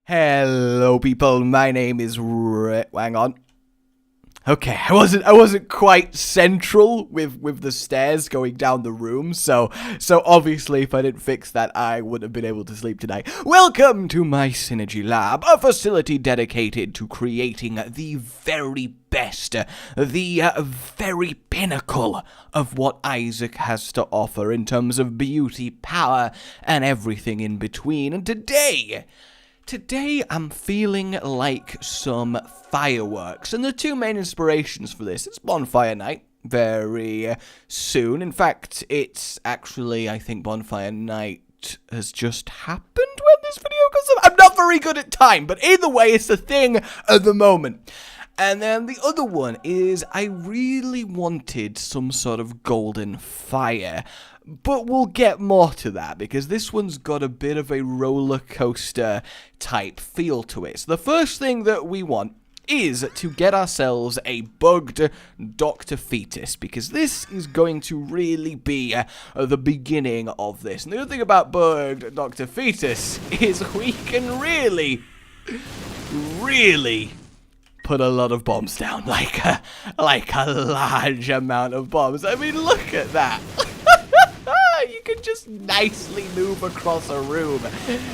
Hello, people. My name is hang on. Okay, I wasn't quite central with the stairs going down the room, so obviously if I didn't fix that, I wouldn't have been able to sleep tonight. Welcome to my Synergy Lab, a facility dedicated to creating the very best, the very pinnacle of what Isaac has to offer in terms of beauty, power, and everything in between. And Today, I'm feeling like some fireworks, and the two main inspirations for this, it's Bonfire Night, very soon. In fact, it's actually, I think Bonfire Night has just happened when this video goes up. I'm not very good at time, but either way, it's the thing at the moment. And then the other one is I really wanted some sort of golden fire. But we'll get more to that, because this one's got a bit of a roller coaster type feel to it. So the first thing that we want is to get ourselves a bugged Dr. Fetus, because this is going to really be the beginning of this. And the other thing about bugged Dr. Fetus is we can really put a lot of bombs down, like a large amount of bombs. I mean, look at that. You can just nicely move across a room.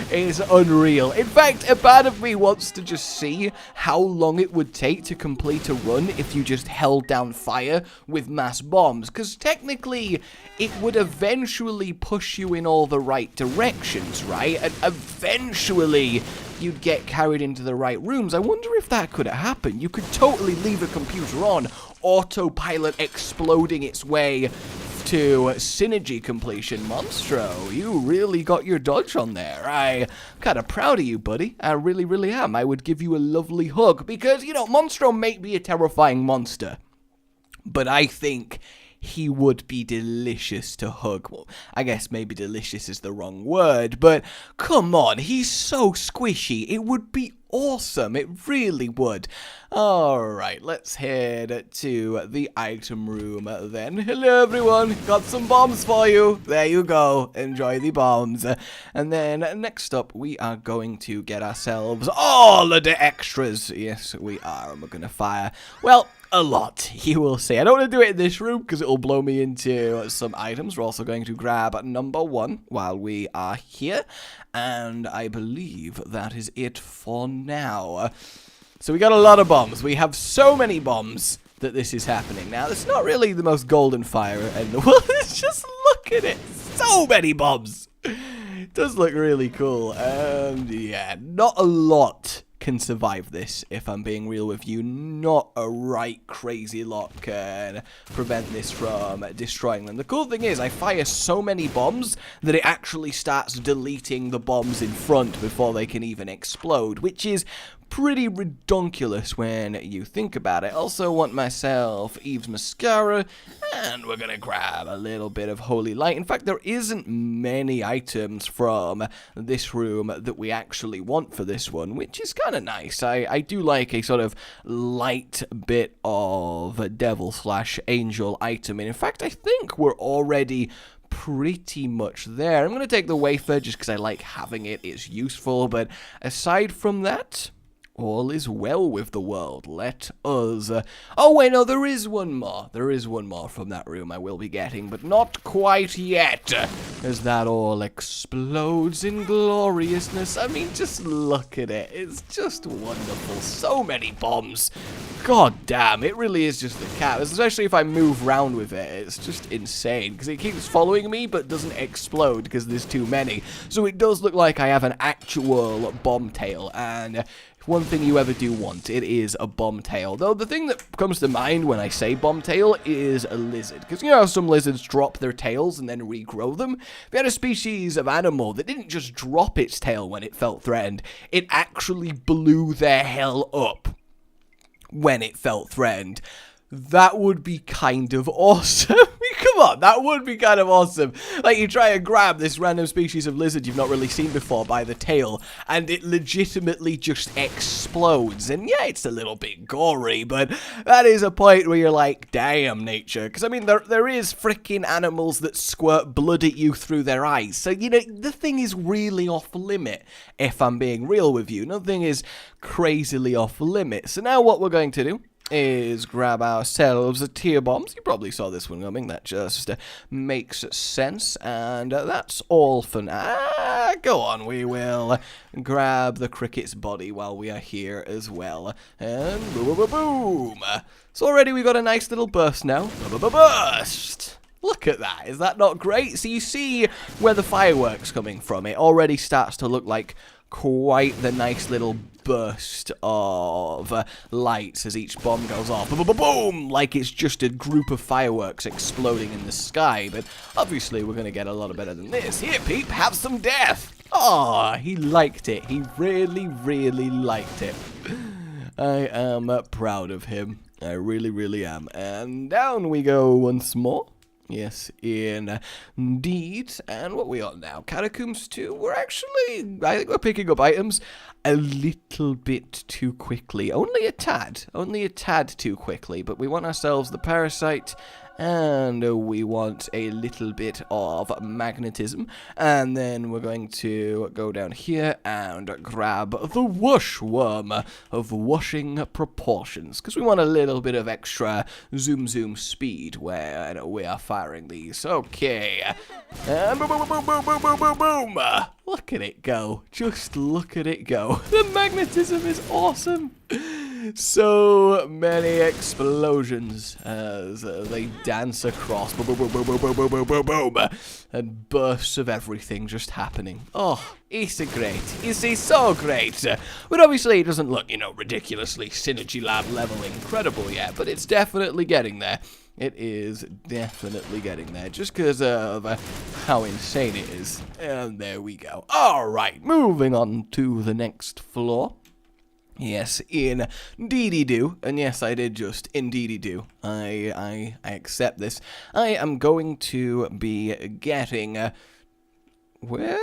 It's unreal. In fact, a part of me wants to just see how long it would take to complete a run if you just held down fire with mass bombs, because technically it would eventually push you in all the right directions, right? And eventually you'd get carried into the right rooms. I wonder if that could happen. You could totally leave a computer on, autopilot exploding its way to synergy completion. Monstro, you really got your dodge on there. I'm kind of proud of you, buddy. I really am. I would give you a lovely hug because, you know, Monstro may be a terrifying monster, but I think he would be delicious to hug. Well, I guess maybe delicious is the wrong word, but come on, he's so squishy. It would be awesome. It really would. Alright, let's head to the item room then. Hello everyone, got some bombs for you. There you go, enjoy the bombs. And then next up we are going to get ourselves all of the extras. Yes, we are, and we're gonna fire, well, a lot, you will see. I don't want to do it in this room because it will blow me into some items. We're also going to grab number 1 while we are here, and I believe that is it for now. So we got a lot of bombs. We have so many bombs that this is happening. Now, it's not really the most golden fire in the world. Just look at it. So many bombs. It does look really cool. And yeah, not a lot can survive this, if I'm being real with you. Not a right crazy lot can prevent this from destroying them. The cool thing is I fire so many bombs that it actually starts deleting the bombs in front before they can even explode, which is pretty redonkulous when you think about it. Also want myself Eve's mascara, and we're gonna grab a little bit of holy light. In fact, there isn't many items from this room that we actually want for this one, which is kind of nice. I do like a sort of light bit of devil/angel item, and in fact I think we're already pretty much there. I'm gonna take the wafer just because I like having it. It's useful, but aside from that, all is well with the world. Let us... oh, wait, no, there is one more. There is one more from that room I will be getting, but not quite yet, as that all explodes in gloriousness. I mean, just look at it. It's just wonderful. So many bombs. God damn, it really is just the cat, especially if I move around with it. It's just insane, because it keeps following me, but doesn't explode because there's too many. So it does look like I have an actual bomb tail, and one thing you ever do want, it is a bomb tail. Though the thing that comes to mind when I say bomb tail is a lizard. Because you know how some lizards drop their tails and then regrow them? We had a species of animal that didn't just drop its tail when it felt threatened. It actually blew their hell up when it felt threatened. That would be kind of awesome. Come on, that would be kind of awesome. Like, you try and grab this random species of lizard you've not really seen before by the tail, and it legitimately just explodes. And yeah, it's a little bit gory, but that is a point where you're like, damn, nature. Because, I mean, there is freaking animals that squirt blood at you through their eyes. So, you know, the thing is really off limit, if I'm being real with you. Nothing is crazily off limit. So now what we're going to do is grab ourselves a tier bombs. You probably saw this one coming. That just makes sense. And that's all for now. Go on, we will grab the cricket's body while we are here as well. And boom, boom, boom. So already we got a nice little burst now. Burst! Look at that. Is that not great? So you see where the fireworks coming from. It already starts to look like quite the nice little burst of lights as each bomb goes off. Boom! Like it's just a group of fireworks exploding in the sky. But obviously we're going to get a lot better than this. Here, Peep, have some death. Oh, he liked it. He really, really liked it. I am proud of him. I really, really am. And down we go once more. Yes, indeed. And what we on now? Catacombs 2. We're actually, I think we're picking up items a little bit too quickly. Only a tad too quickly. But we want ourselves the parasite. And we want a little bit of magnetism. And then we're going to go down here and grab the washworm of washing proportions. Because we want a little bit of extra zoom speed when we are firing these. Okay. And boom, boom, boom, boom, boom, boom, boom, boom. Look at it go. Just look at it go. The magnetism is awesome. So many explosions as they dance across. Boom, boom, boom, boom, boom, boom, boom, boom, boom, boom. And bursts of everything just happening. Oh, is he great? Is he so great? But obviously it doesn't look, you know, ridiculously Synergy Lab level incredible yet, but it's definitely getting there. It is definitely getting there, just because of how insane it is. And there we go. Alright, moving on to the next floor. Yes, indeedy do, and yes, I did just indeedy do. I accept this. I am going to be getting where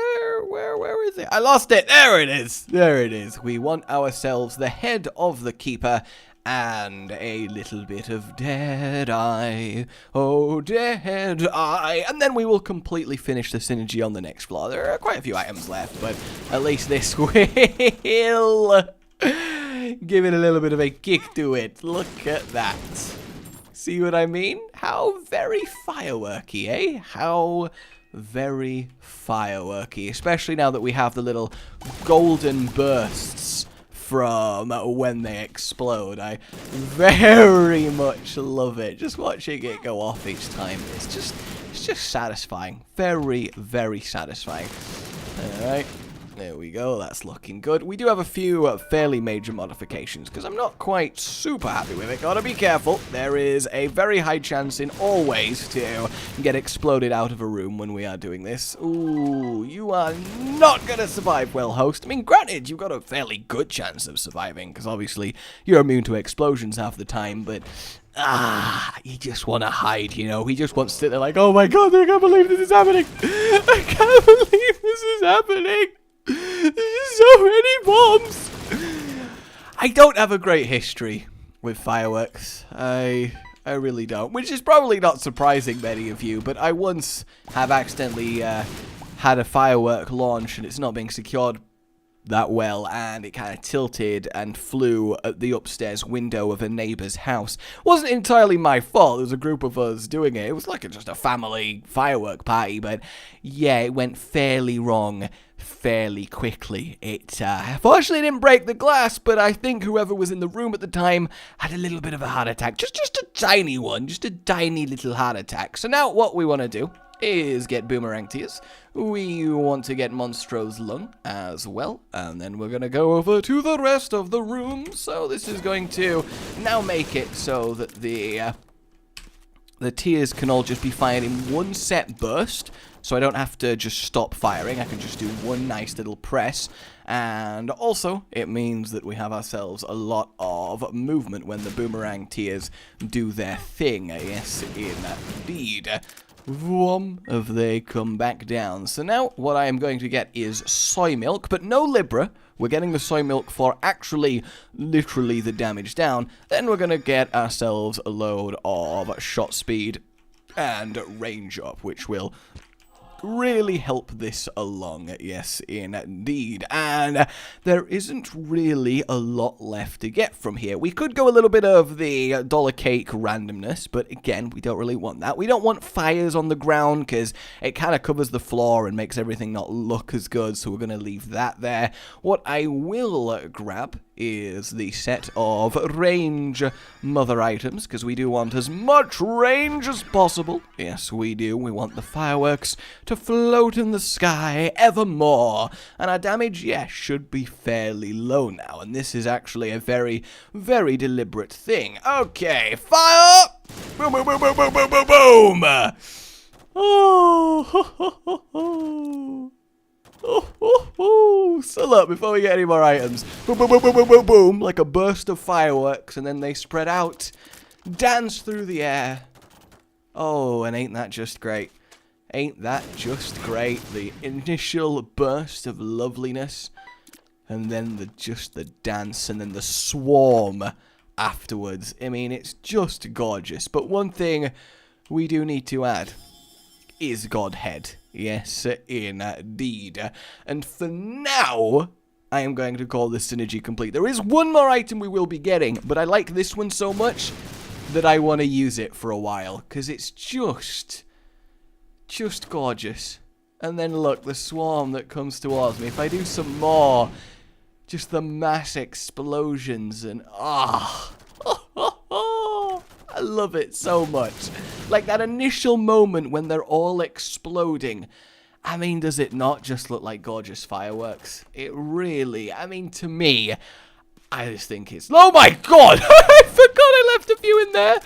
is it? I lost it. There it is. There it is. We want ourselves the head of the keeper and a little bit of dead eye. Oh, dead eye. And then we will completely finish the synergy on the next floor. There are quite a few items left, but at least this will give it a little bit of a kick to it. Look at that. See what I mean? How very fireworky, eh? How very fireworky. Especially now that we have the little golden bursts from when they explode. I very much love it. Just watching it go off each time. It's just satisfying. Very, very satisfying. Alright. There we go, that's looking good. We do have a few fairly major modifications, because I'm not quite super happy with it. Gotta be careful. There is a very high chance in all ways to get exploded out of a room when we are doing this. Ooh, you are not gonna survive well, host. I mean, granted, you've got a fairly good chance of surviving, because obviously you're immune to explosions half the time, but you just want to hide, you know. He just wants to sit there like, oh my god, I can't believe this is happening. I can't believe this is happening. So many bombs. I don't have a great history with fireworks. I really don't. Which is probably not surprising many of you, but I once have accidentally had a firework launch and it's not being secured that well, and it kind of tilted and flew at the upstairs window of a neighbor's house. Wasn't entirely my fault. There was a group of us doing it. It was like just a family firework party, but yeah, it went fairly wrong fairly quickly. It fortunately didn't break the glass, but I think whoever was in the room at the time had a little bit of a heart attack. Just a tiny one. Just a tiny little heart attack. So now what we want to do is get Boomerang Tears. We want to get Monstro's Lung as well. And then we're going to go over to the rest of the room. So this is going to now make it so that the tears can all just be fired in one set burst. So I don't have to just stop firing. I can just do one nice little press. And also, it means that we have ourselves a lot of movement when the Boomerang Tears do their thing. Yes, indeed. Vroom, they come back down. So now what I am going to get is soy milk, but no Libra. We're getting the soy milk for actually, literally the damage down. Then we're going to get ourselves a load of shot speed and range up, which will really help this along. Yes, indeed. And there isn't really a lot left to get from here. We could go a little bit of the dollar cake randomness, but again, we don't really want that. We don't want fires on the ground because it kind of covers the floor and makes everything not look as good, so we're going to leave that there. What I will grab is the set of range mother items, because we do want as much range as possible. Yes, we do. We want the fireworks to float in the sky evermore. And our damage, yeah, should be fairly low now. And this is actually a very, very deliberate thing. Okay, fire! Boom, boom, boom, boom, boom, boom, boom, boom! Oh, ho, ho, ho, ho. So look, before we get any more items, boom, boom, boom, boom, boom, boom, boom, like a burst of fireworks, and then they spread out, dance through the air. Oh, and ain't that just great? Ain't that just great? The initial burst of loveliness, and then the dance, and then the swarm afterwards. I mean, it's just gorgeous. But one thing we do need to add is Godhead. Yes, indeed. And for now, I am going to call this synergy complete. There is one more item we will be getting, but I like this one so much that I want to use it for a while, because it's just gorgeous. And then look, the swarm that comes towards me. If I do some more, just the mass explosions and I love it so much. Like that initial moment when they're all exploding. I mean, does it not just look like gorgeous fireworks? It really, I mean, to me, I just think it's... Oh my god! I forgot I left a few in there!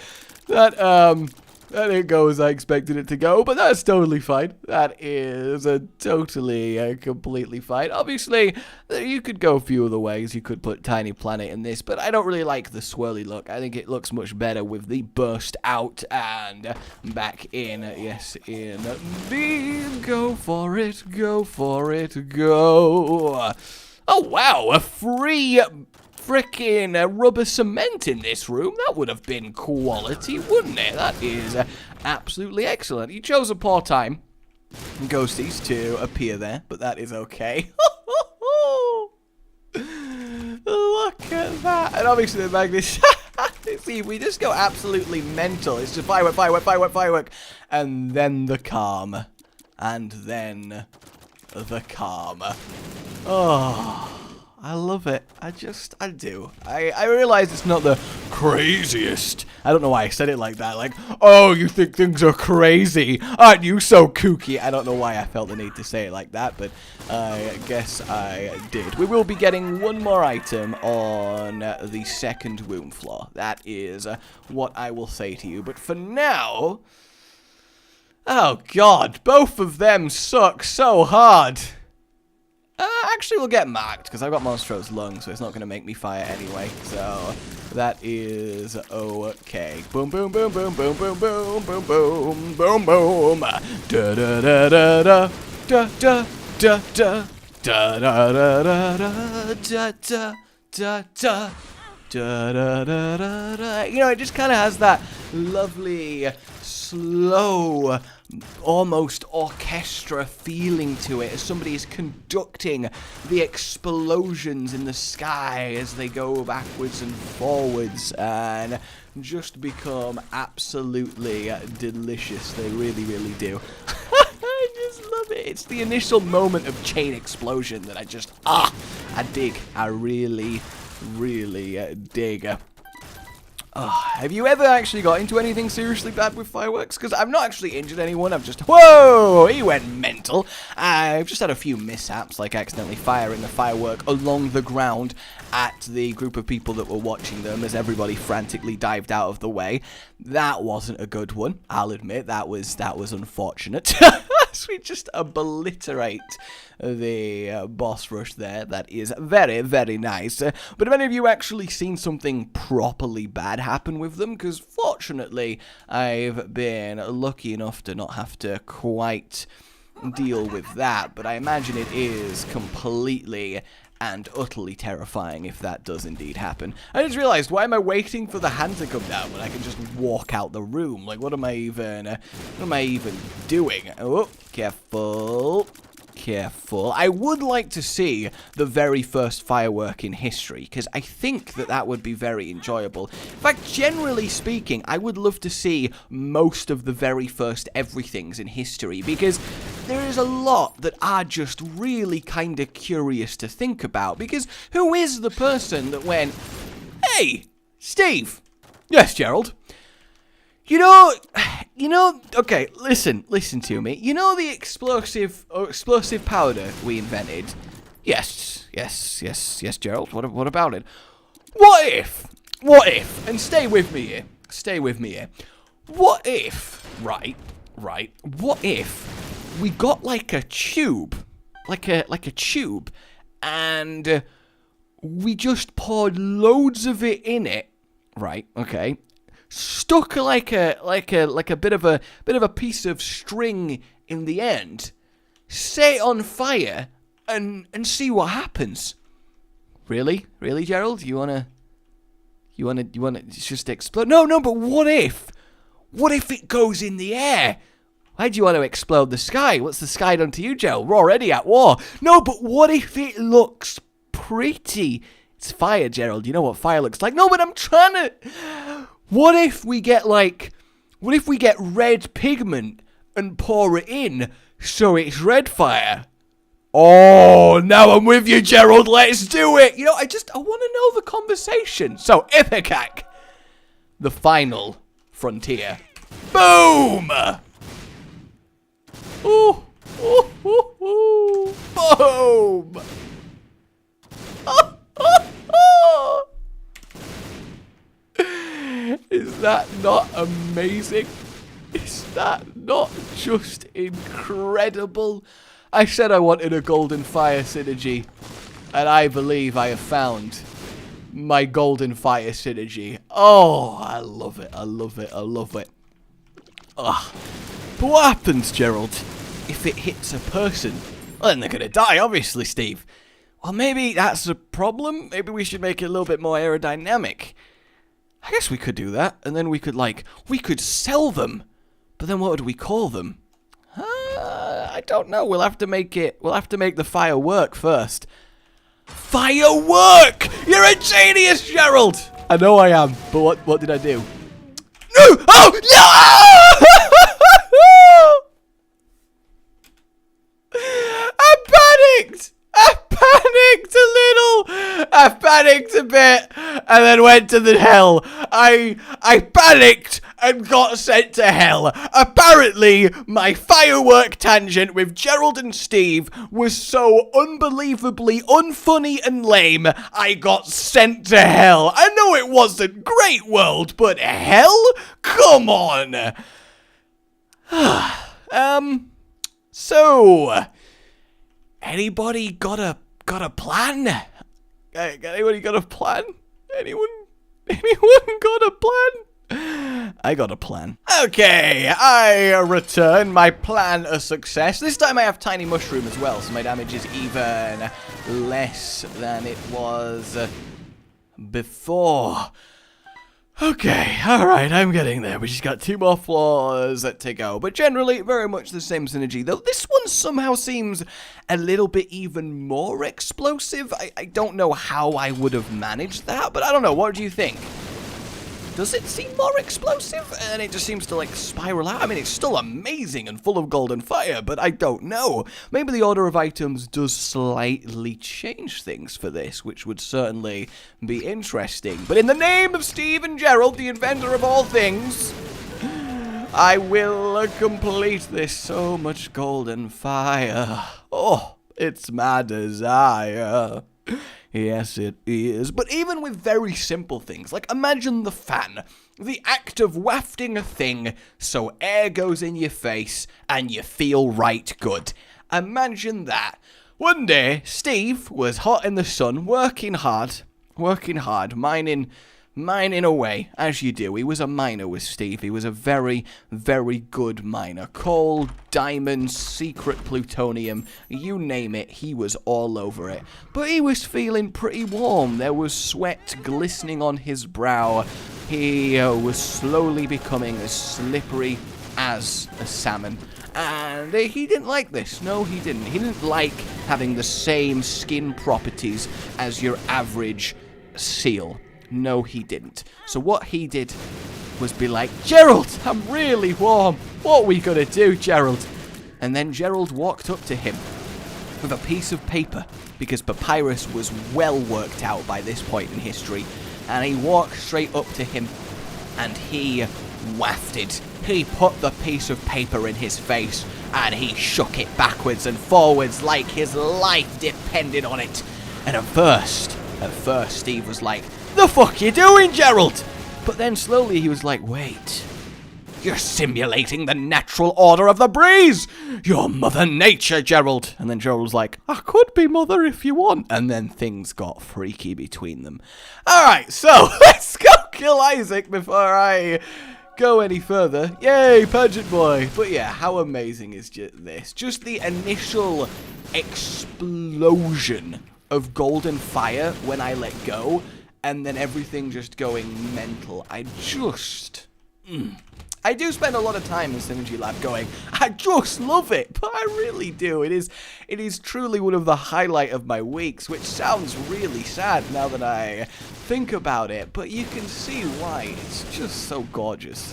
That didn't go as I expected it to go, but that's totally fine. That is totally, completely fine. Obviously, you could go a few other ways. You could put Tiny Planet in this, but I don't really like the swirly look. I think it looks much better with the burst out and back in. Yes, indeed. Go for it, go for it, go. Oh, wow, a free... frickin' rubber cement in this room. That would have been quality, wouldn't it? That is absolutely excellent. You chose a poor time, ghosties, to appear there, but that is okay. Look at that. And obviously the magnet... See, we just go absolutely mental. It's just firework, firework, firework, firework. And then the calm. And then the calm. Oh... I love it. I do. I realize it's not the craziest. I don't know why I said it like that. Like, oh, you think things are crazy? Aren't you so kooky? I don't know why I felt the need to say it like that, but I guess I did. We will be getting one more item on the second room floor. That is what I will say to you. But for now... Oh, God. Both of them suck so hard. Actually, we'll get marked, because I've got Monstro's lungs, so it's not going to make me fire anyway. So, that is okay. Boom, boom, boom, boom, boom, boom, boom, boom, boom, boom, boom. Da da da da da da da da da da da da da da da da da. Da, da, da, da, da. You know, it just kind of has that lovely, slow, almost orchestra feeling to it as somebody is conducting the explosions in the sky as they go backwards and forwards and just become absolutely delicious. They really, really do. I just love it. It's the initial moment of chain explosion that I dig. I really dig. Have you ever actually got into anything seriously bad with fireworks? Because I've not actually injured anyone. I've just... Whoa! He went mental. I've just had a few mishaps, like accidentally firing a firework along the ground at the group of people that were watching them as everybody frantically dived out of the way. That wasn't a good one. I'll admit that was unfortunate. we just obliterate the boss rush there. That is very, very nice. But have any of you actually seen something properly bad happen with them? Because fortunately, I've been lucky enough to not have to quite deal with that. But I imagine it is completely and utterly terrifying if that does indeed happen. I just realized, why am I waiting for the hand to come down when I can just walk out the room? Like, what am I even doing? Oh, careful. Careful. I would like to see the very first firework in history, because I think that that would be very enjoyable. In fact, generally speaking, I would love to see most of the very first everythings in history, because there is a lot that are just really kind of curious to think about, because who is the person that went, "Hey, Steve." "Yes, Gerald." You know, okay, listen to me. You know the explosive powder we invented? Yes, Gerald. What about it? What if, and stay with me here. What if, right, what if we got like a tube, and we just poured loads of it in it, right, okay, stuck like a bit of a piece of string in the end, set it on fire, and see what happens. Really, Gerald? You wanna just explode? No, but what if it goes in the air? Why do you want to explode the sky? What's the sky done to you, Gerald? We're already at war. No, but what if it looks pretty? It's fire, Gerald. You know what fire looks like. No, but I'm trying to... What if we get red pigment and pour it in so it's red fire? Oh, now I'm with you, Gerald. Let's do it. You know, I want to know the conversation. So, IPECAC, the final frontier. Boom! Ooh, ooh, ooh, ooh. Boom! Oh, oh, oh. Is that not amazing? Is that not just incredible? I said I wanted a golden fire synergy, and I believe I have found my golden fire synergy. Oh, I love it. Ugh. But what happens, Gerald, if it hits a person? Well, then they're gonna die, obviously, Steve. Well, maybe that's a problem. Maybe we should make it a little bit more aerodynamic. I guess we could do that, and then we could sell them. But then what would we call them? I don't know. We'll have to make the firework first. Firework! You're a genius, Gerald! I know I am, but what did I do? No! Oh, no! I panicked a bit, and then went to the hell. I panicked and got sent to hell. Apparently, my firework tangent with Gerald and Steve was so unbelievably unfunny and lame, I got sent to hell. I know it wasn't great world, but hell? Come on. So, anybody got a plan? Anybody got a plan? Anyone got a plan? I got a plan. Okay, I return. My plan a success. This time I have tiny mushroom as well, so my damage is even less than it was before. Okay, alright, I'm getting there. We just got 2 more floors to go. But generally, very much the same synergy. Though this one somehow seems a little bit even more explosive. I don't know how I would have managed that, but I don't know. What do you think? Does it seem more explosive? And it just seems to, like, spiral out. I mean, it's still amazing and full of golden fire, but I don't know. Maybe the order of items does slightly change things for this, which would certainly be interesting. But in the name of Steve and Gerald, the inventor of all things, I will complete this. So much golden fire. Oh, it's my desire. Yes, it is. But even with very simple things, like imagine the fan. The act of wafting a thing so air goes in your face and you feel right good. Imagine that. One day, Steve was hot in the sun, working hard, mining away, as you do. He was a miner with Steve. He was a very, very good miner. Coal, diamonds, secret plutonium, you name it, he was all over it. But he was feeling pretty warm. There was sweat glistening on his brow. He was slowly becoming as slippery as a salmon. And he didn't like this. No, he didn't. He didn't like having the same skin properties as your average seal. No, he didn't. So what he did was be like, Gerald, I'm really warm. What are we going to do, Gerald? And then Gerald walked up to him with a piece of paper, because papyrus was well worked out by this point in history. And he walked straight up to him and he wafted. He put the piece of paper in his face and he shook it backwards and forwards like his life depended on it. And at first, Steve was like, the fuck you doing, Gerald? But then slowly he was like, wait, you're simulating the natural order of the breeze. You're Mother Nature, Gerald. And then Gerald was like, I could be Mother if you want. And then things got freaky between them. All right, so let's go kill Isaac before I go any further. Yay, Pageant Boy. But yeah, how amazing is this? Just the initial explosion of golden fire when I let go. And then everything just going mental. I do spend a lot of time in Synergy Lab going, I just love it, but I really do. It is truly one of the highlight of my weeks, which sounds really sad now that I think about it, but you can see why. It's just so gorgeous.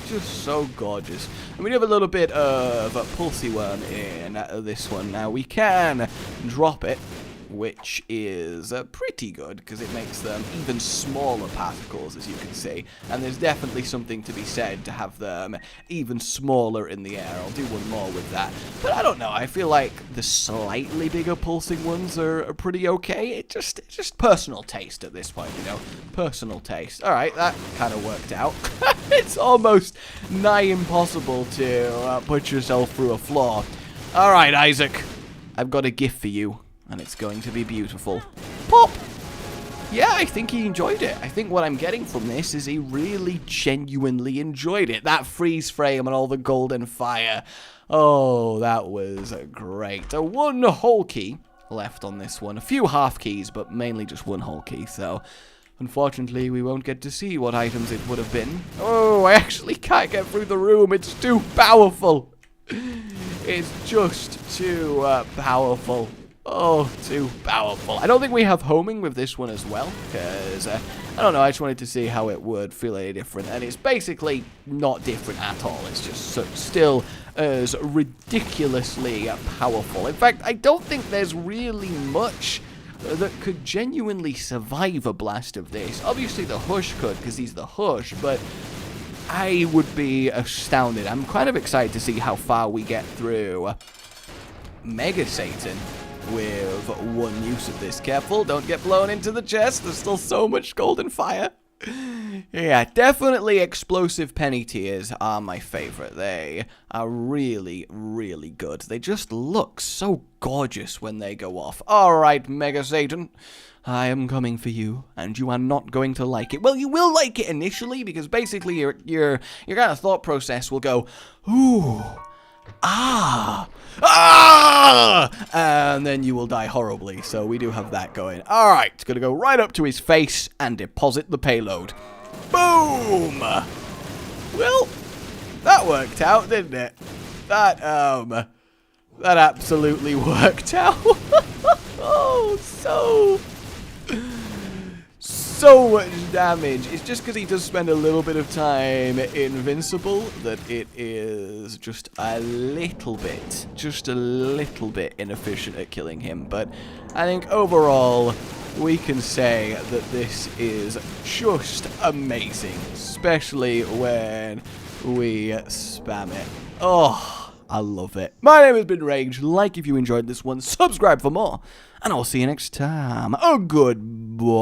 Just so gorgeous. And we have a little bit of a pulsy one in this one. Now we can drop it, which is pretty good because it makes them even smaller particles, as you can see. And there's definitely something to be said to have them even smaller in the air. I'll do one more with that. But I don't know. I feel like the slightly bigger pulsing ones are pretty okay. It's just personal taste at this point, you know. Personal taste. All right, that kind of worked out. It's almost nigh impossible to put yourself through a floor. All right, Isaac. I've got a gift for you. And it's going to be beautiful. Pop! Yeah, I think he enjoyed it. I think what I'm getting from this is he really genuinely enjoyed it. That freeze frame and all the golden fire. Oh, that was great. One whole key left on this one. A few half keys, but mainly just one whole key. So, unfortunately, we won't get to see what items it would have been. Oh, I actually can't get through the room. It's too powerful. It's just too powerful. Oh, too powerful. I don't think we have homing with this one as well, because, I don't know, I just wanted to see how it would feel any different, and it's basically not different at all. It's just still as ridiculously powerful. In fact, I don't think there's really much that could genuinely survive a blast of this. Obviously, the Hush could, because he's the Hush, but I would be astounded. I'm kind of excited to see how far we get through Mega Satan with one use of this. Careful, don't get blown into the chest. There's still so much golden fire. Yeah, definitely explosive penny tears are my favorite. They are really, really good. They just look so gorgeous when they go off. Alright, Mega Satan, I am coming for you, and you are not going to like it. Well, you will like it initially, because basically your kind of thought process will go, ooh, ah, and then you will die horribly. So we do have that going. All right, it's gonna go right up to his face and deposit the payload. Boom. Well, that worked out, didn't it? That absolutely worked out. Oh, so much damage. It's just because he does spend a little bit of time invincible that it is just a little bit inefficient at killing him. But I think overall we can say that this is just amazing, especially when we spam it. Oh, I love it. My name has been Rage. Like if you enjoyed this one, subscribe for more, and I'll see you next time. Oh, goodbye.